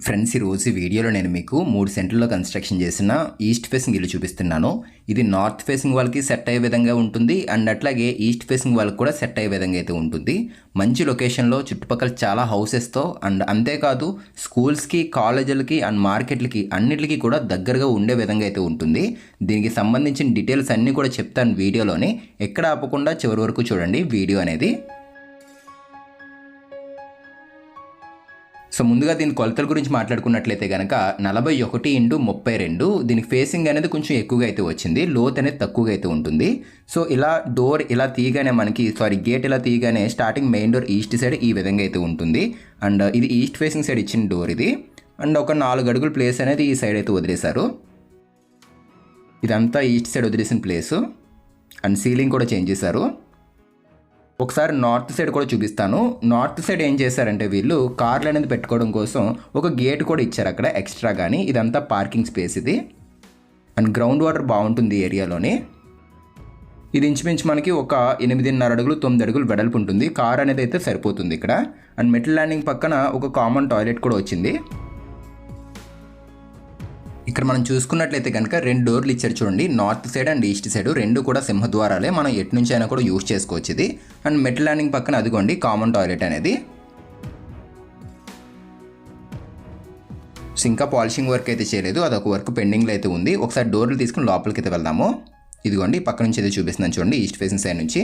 Friends, ఈరోజు వీడియోలో నేను మీకు 3 సెంట్లలో కన్స్ట్రక్షన్ చేసిన ఈస్ట్ ఫేసింగ్ ఇల్లు చూపిస్తున్నాను. ఇది నార్త్ ఫేసింగ్ వాళ్ళకి సెట్ అయ్యే విధంగా ఉంటుంది అండ్ అట్లాగే ఈస్ట్ ఫేసింగ్ వాళ్ళకి కూడా సెట్ అయ్యే విధంగా అయితే ఉంటుంది. మంచి లొకేషన్లో చుట్టుపక్కల చాలా హౌసెస్తో అండ్ అంతేకాదు స్కూల్స్కి, కాలేజీలకి అండ్ మార్కెట్లకి అన్నిటికీ కూడా దగ్గరగా ఉండే విధంగా అయితే ఉంటుంది. దీనికి సంబంధించిన డీటెయిల్స్ అన్నీ కూడా చెప్తాను వీడియోలోని. ఎక్కడ ఆపకుండా చివరి వరకు చూడండి వీడియో అనేది. సో ముందుగా దీని కొలతల గురించి మాట్లాడుకున్నట్లయితే కనుక 41x32, దీనికి ఫేసింగ్ అనేది కొంచెం ఎక్కువగా అయితే వచ్చింది, లోత్ అనేది తక్కువగా అయితే ఉంటుంది. సో ఇలా డోర్ ఇలా తీయగానే గేట్ ఇలా తీయగానే starting main door east side ఈ విధంగా అయితే ఉంటుంది. అండ్ ఇది ఈస్ట్ ఫేసింగ్ సైడ్ ఇచ్చిన డోర్ ఇది. అండ్ ఒక 4 అడుగుల ప్లేస్ అనేది ఈ సైడ్ అయితే వదిలేశారు. ఇదంతా ఈస్ట్ సైడ్ వదిలేసిన ప్లేసు. అండ్ సీలింగ్ కూడా చేంజ్ చేశారు. ఒకసారి నార్త్ సైడ్ కూడా చూపిస్తాను. నార్త్ సైడ్ ఏం చేశారంటే వీళ్ళు కార్లు అనేది పెట్టుకోవడం కోసం ఒక గేట్ కూడా ఇచ్చారు అక్కడ ఎక్స్ట్రా. కానీ ఇదంతా పార్కింగ్ స్పేస్ ఇది. అండ్ గ్రౌండ్ వాటర్ బాగుంటుంది ఏరియాలోని. ఇది ఇంచుమించు మనకి ఒక 8.5 అడుగులు 9 అడుగులు వెడల్పు ఉంటుంది. కార్ అనేది అయితే సరిపోతుంది ఇక్కడ. అండ్ మెటల్ ల్యాండింగ్ పక్కన ఒక కామన్ టాయిలెట్ కూడా వచ్చింది. ఇక్కడ మనం చూసుకున్నట్లయితే కనుక 2 డోర్లు ఇచ్చారు చూడండి. North side and east side 2 కూడా సింహద్వారాలే. మనం ఎటు నుంచి అయినా కూడా యూజ్ చేసుకోవచ్చు ఇది. అండ్ మెటల్ ల్యాండింగ్ పక్కన అదిగోండి కామన్ టాయిలెట్ అనేది. సో ఇంకా పాలిషింగ్ వర్క్ అయితే చేయలేదు, అదొక వర్క్ పెండింగ్లో అయితే ఉంది. ఒకసారి డోర్లు తీసుకుని లోపలికి అయితే వెళ్దాము. ఇదిగోండి పక్క నుంచి అయితే చూపిస్తున్నాను చూడండి, ఈస్ట్ ఫేసింగ్ సైడ్ నుంచి.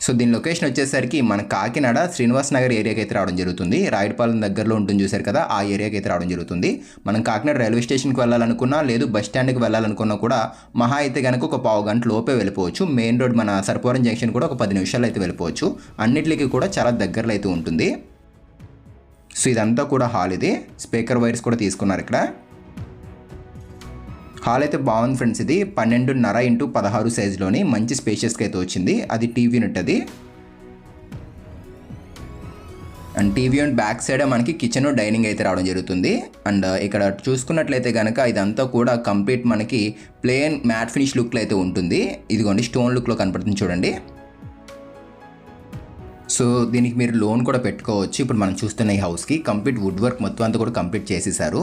సో దీని లొకేషన్ వచ్చేసరికి మన కాకినాడ శ్రీనివాస్ నగర్ ఏరియాకి అయితే రావడం జరుగుతుంది. రాయుడుపాలెం దగ్గరలో ఉంటుంది చూసారు కదా, ఆ ఏరియాకి అయితే రావడం జరుగుతుంది. మనం కాకినాడ రైల్వే స్టేషన్కి వెళ్ళాలనుకున్నా లేదు బస్ స్టాండ్కి వెళ్ళాలనుకున్నా కూడా మహా అయితే కనుక ఒక 15 గంట లోపే వెళ్ళిపోవచ్చు. మెయిన్ రోడ్ మన సర్పవరం జంక్షన్ కూడా ఒక 10 నిమిషాలు అయితే వెళ్ళిపోవచ్చు. అన్నిటికీ కూడా చాలా దగ్గరలో అయితే ఉంటుంది. సో ఇదంతా కూడా హాల్ ఇది. స్పీకర్ వైర్స్ కూడా తీసుకున్నారు ఇక్కడ. హాల్ అయితే బాగుంది ఫ్రెండ్స్. ఇది 12.5x16 సైజులోని మంచి స్పేషియస్గా అయితే వచ్చింది. అది టీవీ యూనిట్ అది. And TV unit back side మనకి కిచెన్ డైనింగ్ అయితే రావడం జరుగుతుంది. అండ్ ఇక్కడ చూసుకున్నట్లయితే కనుక ఇదంతా కూడా కంప్లీట్ మనకి ప్లెయిన్ మ్యాట్ ఫినిష్ లుక్లో అయితే ఉంటుంది. ఇదిగోండి స్టోన్ లుక్లో కనపడుతుంది చూడండి. సో దీనికి మీరు లోన్ కూడా పెట్టుకోవచ్చు. ఇప్పుడు మనం చూస్తున్న ఈ హౌస్కి కంప్లీట్ వుడ్ వర్క్ మొత్తం అంతా కూడా కంప్లీట్ చేసేసారు.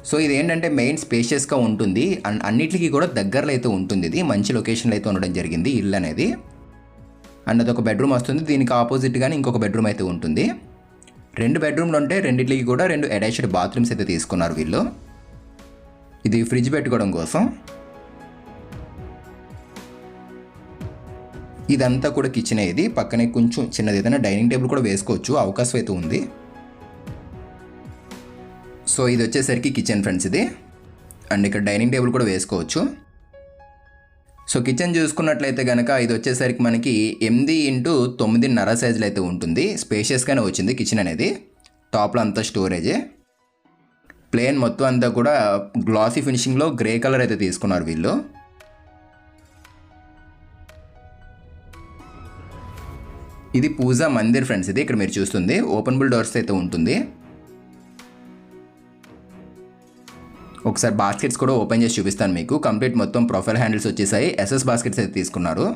సో ఇది ఏంటంటే మెయిన్ స్పేషియస్గా ఉంటుంది అండ్ అన్నిటికీ కూడా దగ్గరలో అయితే ఉంటుంది. ఇది మంచి లొకేషన్లో అయితే ఉండడం జరిగింది ఇల్లు అనేది. అండ్ అదొక బెడ్రూమ్ వస్తుంది. దీనికి ఆపోజిట్గానే ఇంకొక బెడ్రూమ్ అయితే ఉంటుంది. 2 బెడ్రూమ్లు ఉంటే రెండింటికి కూడా 2 అటాచ్డ్ బాత్రూమ్స్ అయితే తీసుకున్నారు వీళ్ళు. ఇది ఫ్రిడ్జ్ పెట్టుకోవడం కోసం. ఇదంతా కూడా కిచెన్. ఇది పక్కనే కొంచెం చిన్నది ఏదైనా డైనింగ్ టేబుల్ కూడా వేసుకోవచ్చు, అవకాశం అయితే ఉంది. సో ఇది వచ్చేసరికి కిచెన్ ఫ్రెండ్స్ ఇది. అండ్ ఇక్కడ డైనింగ్ టేబుల్ కూడా వేసుకోవచ్చు. సో కిచెన్ చూసుకున్నట్లయితే కనుక ఇది వచ్చేసరికి మనకి 8x9.5 సైజులో అయితే ఉంటుంది. స్పేషియస్గానే వచ్చింది కిచెన్ అనేది. టాప్లో అంతా స్టోరేజే. ప్లేన్ మొత్తం అంతా కూడా గ్లాసీ ఫినిషింగ్లో గ్రే కలర్ అయితే తీసుకున్నారు వీళ్ళు. ఇది పూజా మందిర్ ఫ్రెండ్స్ ఇది. ఇక్కడ మీరు చూస్తుంది ఓపెనబుల్ డోర్స్ అయితే ఉంటుంది. ఒకసారి బాస్కెట్స్ కూడా ఓపెన్ చేసి చూపిస్తాను మీకు. కంప్లీట్ మొత్తం ప్రొఫైల్ హ్యాండిల్స్ వచ్చేసాయి. ఎస్ఎస్ బాస్కెట్స్ అయితే తీసుకున్నారు.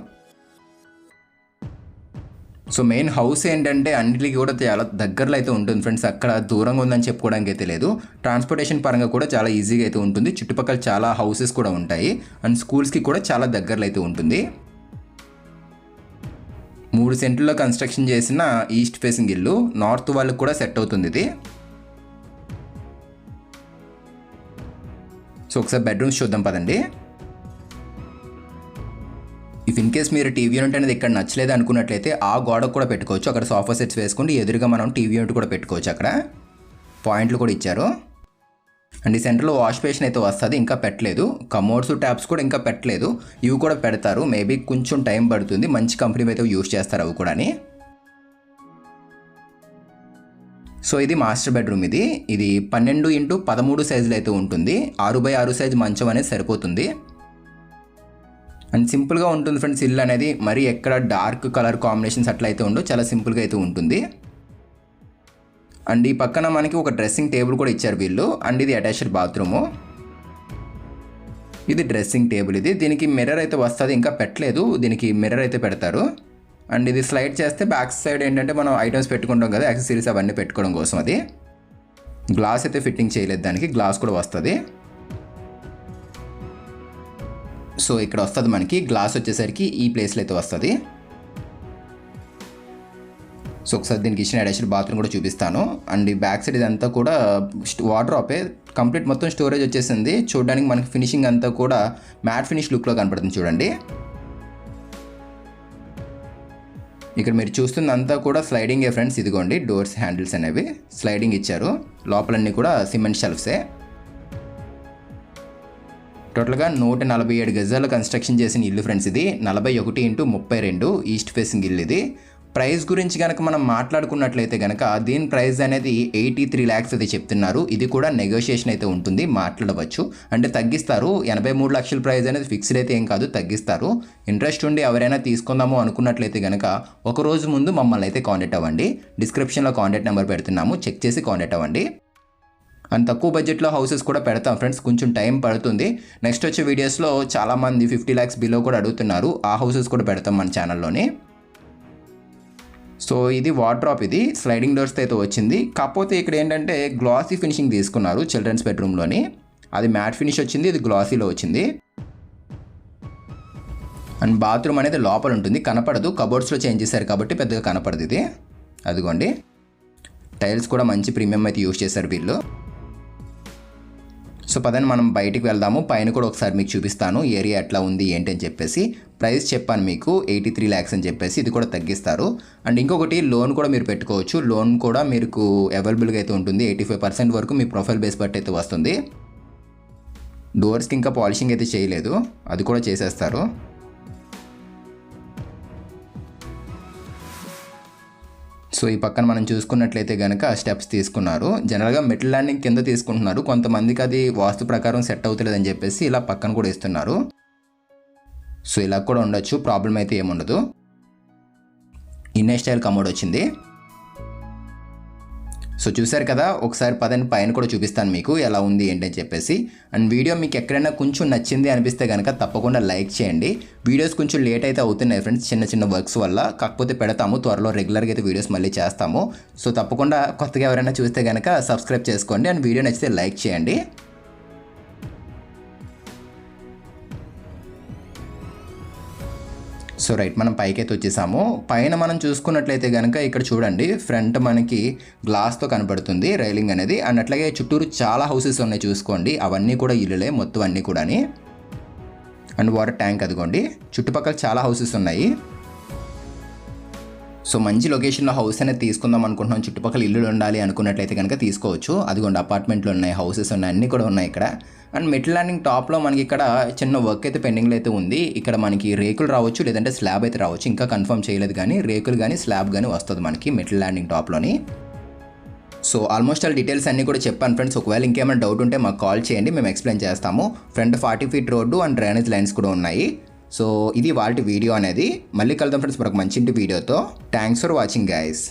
సో మెయిన్ హౌస్ ఏంటంటే అన్నిటికీ కూడా చాలా దగ్గరలో అయితే ఉంటుంది ఫ్రెండ్స్. అక్కడ దూరంగా ఉందని చెప్పుకోవడానికి అయితే లేదు. ట్రాన్స్పోర్టేషన్ పరంగా కూడా చాలా ఈజీగా అయితే ఉంటుంది. చుట్టుపక్కల చాలా హౌసెస్ కూడా ఉంటాయి అండ్ స్కూల్స్కి కూడా చాలా దగ్గరలో అయితే ఉంటుంది. 3 సెంట్లలో కన్స్ట్రక్షన్ చేసిన ఈస్ట్ ఫేసింగ్ ఇల్లు. నార్త్ వాళ్ళకి కూడా సెట్ అవుతుంది ఇది. సో ఒకసారి బెడ్రూమ్స్ చూద్దాం పదండి. ఇఫ్ ఇన్ కేస్ మీరు టీవీ యూనిట్ అనేది ఇక్కడ నచ్చలేదు అనుకున్నట్లయితే ఆ గోడకు కూడా పెట్టుకోవచ్చు. అక్కడ సోఫా సెట్స్ వేసుకుంటే ఎదురుగా మనం టీవీ యూనిట్ కూడా పెట్టుకోవచ్చు. అక్కడ పాయింట్లు కూడా ఇచ్చారు. అండ్ ఈ సెంటర్లో వాష్ బేసిన్ అయితే వస్తుంది, ఇంకా పెట్టలేదు. కమోడ్స్ ట్యాప్స్ కూడా ఇంకా పెట్టలేదు. ఇవి కూడా పెడతారు. మేబీ కొంచెం టైం పడుతుంది. మంచి కంపెనీ అయితే యూజ్ చేస్తారు అవి కూడా. సో ఇది మాస్టర్ బెడ్రూమ్ ఇది. ఇది 12x13 సైజులో అయితే ఉంటుంది. 6x6 సైజు మంచం అనేది సరిపోతుంది. అండ్ సింపుల్గా ఉంటుంది ఫ్రెండ్స్ ఇల్లు అనేది. మరి ఎక్కడ డార్క్ కలర్ కాంబినేషన్స్ అట్లా అయితే ఉండవు, చాలా సింపుల్గా అయితే ఉంటుంది. అండ్ ఈ పక్కన మనకి ఒక డ్రెస్సింగ్ టేబుల్ కూడా ఇచ్చారు వీళ్ళు. అండ్ ఇది అటాచ్డ్ బాత్రూము. ఇది డ్రెస్సింగ్ టేబుల్ ఇది. దీనికి మిర్రర్ అయితే వస్తుంది, ఇంకా పెట్టలేదు. దీనికి మిర్రర్ అయితే పెడతారు. అండ్ ఇది స్లైడ్ చేస్తే బ్యాక్ సైడ్ ఏంటంటే మనం ఐటమ్స్ పెట్టుకుంటాం కదా, యాక్సెసరీస్ అవన్నీ పెట్టుకోవడం కోసం అది. గ్లాస్ అయితే ఫిట్టింగ్ చేయలేదు, దానికి గ్లాస్ కూడా వస్తుంది. సో ఇక్కడ వస్తుంది మనకి గ్లాస్ వచ్చేసరికి ఈ ప్లేస్లో అయితే వస్తుంది. సో ఒకసారి దీనికి ఇచ్చిన అటాచ్డ్ బాత్రూమ్ కూడా చూపిస్తాను. అండ్ ఈ బ్యాక్ సైడ్ ఇదంతా కూడా వార్డ్రోబే, కంప్లీట్ మొత్తం స్టోరేజ్ వచ్చేసింది. చూడడానికి మనకి ఫినిషింగ్ అంతా కూడా మ్యాట్ ఫినిష్ లుక్లో కనపడుతుంది చూడండి. ఇక్కడ మీరు చూస్తుంది అంతా కూడా స్లైడింగే ఫ్రెండ్స్. ఇదిగోండి డోర్స్ హ్యాండిల్స్ అనేవి స్లైడింగ్ ఇచ్చారు. లోపలన్నీ కూడా సిమెంట్ షెల్ఫ్సే. టోటల్గా 147 గజాలు కన్స్ట్రక్షన్ చేసిన ఇల్లు ఫ్రెండ్స్ ఇది. 41x32 ఈస్ట్ ఫేసింగ్ ఇల్లు ఇది. ప్రైస్ గురించి కనుక మనం మాట్లాడుకున్నట్లయితే కనుక దీని ప్రైస్ అనేది 83 lakhs అయితే చెప్తున్నారు. ఇది కూడా నెగోషియేషన్ అయితే ఉంటుంది, మాట్లాడవచ్చు. అంటే తగ్గిస్తారు. 83 లక్షల ప్రైస్ అనేది ఫిక్స్డ్ అయితే ఏం కాదు, తగ్గిస్తారు. ఇంట్రెస్ట్ ఉండి ఎవరైనా తీసుకుందాము అనుకున్నట్లయితే కనుక ఒక రోజు ముందు మమ్మల్ని అయితే కాంటాక్ట్ అవ్వండి. డిస్క్రిప్షన్లో కాంటాక్ట్ నెంబర్ పెడుతున్నాము, చెక్ చేసి కాంటాక్ట్ అవ్వండి. అండ్ తక్కువ బడ్జెట్లో హౌసెస్ కూడా పెడతాం ఫ్రెండ్స్, కొంచెం టైం పడుతుంది. నెక్స్ట్ వచ్చే వీడియోస్లో చాలామంది 50 lakhs బిలో కూడా అడుగుతున్నారు, ఆ హౌసెస్ కూడా పెడతాం మన ఛానల్లోని. సో ఇది వార్డ్రోబ్, ఇది స్లైడింగ్ డోర్స్తో అయితే వచ్చింది. కాకపోతే ఇక్కడ ఏంటంటే గ్లాసీ ఫినిషింగ్ తీసుకున్నారు చిల్డ్రన్స్ బెడ్రూమ్లోని. అది మ్యాట్ ఫినిష్ వచ్చింది, ఇది గ్లాసీలో వచ్చింది. అండ్ బాత్రూమ్ అనేది లోపల ఉంటుంది, కనపడదు. కబోర్డ్స్లో చేంజ్ చేశారు కాబట్టి పెద్దగా కనపడదు ఇది. అదిగోండి టైల్స్ కూడా మంచి ప్రీమియం అయితే యూజ్ చేశారు వీళ్ళు. సో పదని మనం బయటికి వెళ్దాము. పైన కూడా ఒకసారి మీకు చూపిస్తాను ఏరియా ఎట్లా ఉంది ఏంటి అని చెప్పేసి. ప్రైస్ చెప్పాను మీకు 83 lakhs అని చెప్పేసి, ఇది కూడా తగ్గిస్తారు. అండ్ ఇంకొకటి లోన్ కూడా మీరు పెట్టుకోవచ్చు. లోన్ కూడా మీకు అవైలబుల్గా అయితే ఉంటుంది. 85% వరకు మీ ప్రొఫైల్ బేస్ బట్టి అయితే వస్తుంది. డోర్స్కి ఇంకా పాలిషింగ్ అయితే చేయలేదు, అది కూడా చేసేస్తారు. సో ఈ పక్కన మనం చూసుకున్నట్లయితే కనుక స్టెప్స్ తీసుకున్నారు. జనరల్గా మెటల్ ల్యాండింగ్ కింద తీసుకుంటున్నారు, కొంతమందికి అది వాస్తు ప్రకారం సెట్ అవుతలేదని చెప్పేసి ఇలా పక్కన కూడా ఇస్తున్నారు. సో ఇలా కూడా ఉండొచ్చు, ప్రాబ్లం అయితే ఏముండదు. ఇన్నే స్టైల్ కమోడ్ వచ్చింది. సో చూసారు కదా, ఒకసారి పదని పైన కూడా చూపిస్తాను మీకు ఎలా ఉంది ఏంటని చెప్పేసి. అండ్ వీడియో మీకు ఎక్కడైనా కొంచెం నచ్చింది అనిపిస్తే కనుక తప్పకుండా లైక్ చేయండి. వీడియోస్ కొంచెం లేట్ అయితే అవుతున్నాయి ఫ్రెండ్స్, చిన్న చిన్న వర్క్స్ వల్ల. కాకపోతే పెడతాము త్వరలో, రెగ్యులర్గా అయితే వీడియోస్ మళ్ళీ చేస్తాము. సో తప్పకుండా కొత్తగా ఎవరైనా చూస్తే కనుక సబ్స్క్రైబ్ చేసుకోండి. అండ్ వీడియో నచ్చితే లైక్ చేయండి. సో రైట్, మనం పైకి అయితే వచ్చేసాము. పైన మనం చూసుకున్నట్లయితే కనుక ఇక్కడ చూడండి, ఫ్రంట్ మనకి గ్లాస్తో కనపడుతుంది రైలింగ్ అనేది. అండ్ అట్లాగే చుట్టూరు చాలా హౌసెస్ ఉన్నాయి చూసుకోండి, అవన్నీ కూడా ఇల్లులే మొత్తం అన్నీ కూడా. అండ్ వాటర్ ట్యాంక్ అదిగోండి, చుట్టుపక్కల చాలా హౌసెస్ ఉన్నాయి. సో మంచి లొకేషన్లో హౌస్ అనేది తీసుకుందాం అనుకుంటున్నాం, చుట్టుపక్కల ఇల్లులు ఉండాలి అనుకున్నట్లయితే కనుక తీసుకోవచ్చు. అదిగోండి అపార్ట్మెంట్లు ఉన్నాయి, హౌసెస్ ఉన్నాయి, అన్నీ కూడా ఉన్నాయి ఇక్కడ. అండ్ మెటల్ ల్యాండింగ్ టాప్లో మనకి ఇక్కడ చిన్న వర్క్ అయితే పెండింగ్లో అయితే ఉంది. ఇక్కడ మనకి రేకులు రావచ్చు, లేదంటే స్లాబ్ అయితే రావచ్చు, ఇంకా కన్ఫర్మ్ చేయలేదు. కానీ రేకులు కానీ స్లాబ్ కానీ వస్తుంది మనకి మెటల్ ల్యాండింగ్ టాప్లోని. సో ఆల్మోస్ట్ ఆల్ డీటెయిల్స్ అన్నీ కూడా చెప్పాను ఫ్రెండ్స్. ఒకవేళ ఇంకేమైనా డౌట్ ఉంటే మాకు కాల్ చేయండి, మేము ఎక్స్ప్లెయిన్ చేస్తాము. Front 40 feet road and drainage lines కూడా ఉన్నాయి. సో ఇది వాళ్ళ వీడియో అనేది. మళ్ళీ కలుద్దాం ఫ్రెండ్స్ మరొక మంచి వీడియోతో. Thanks for watching guys.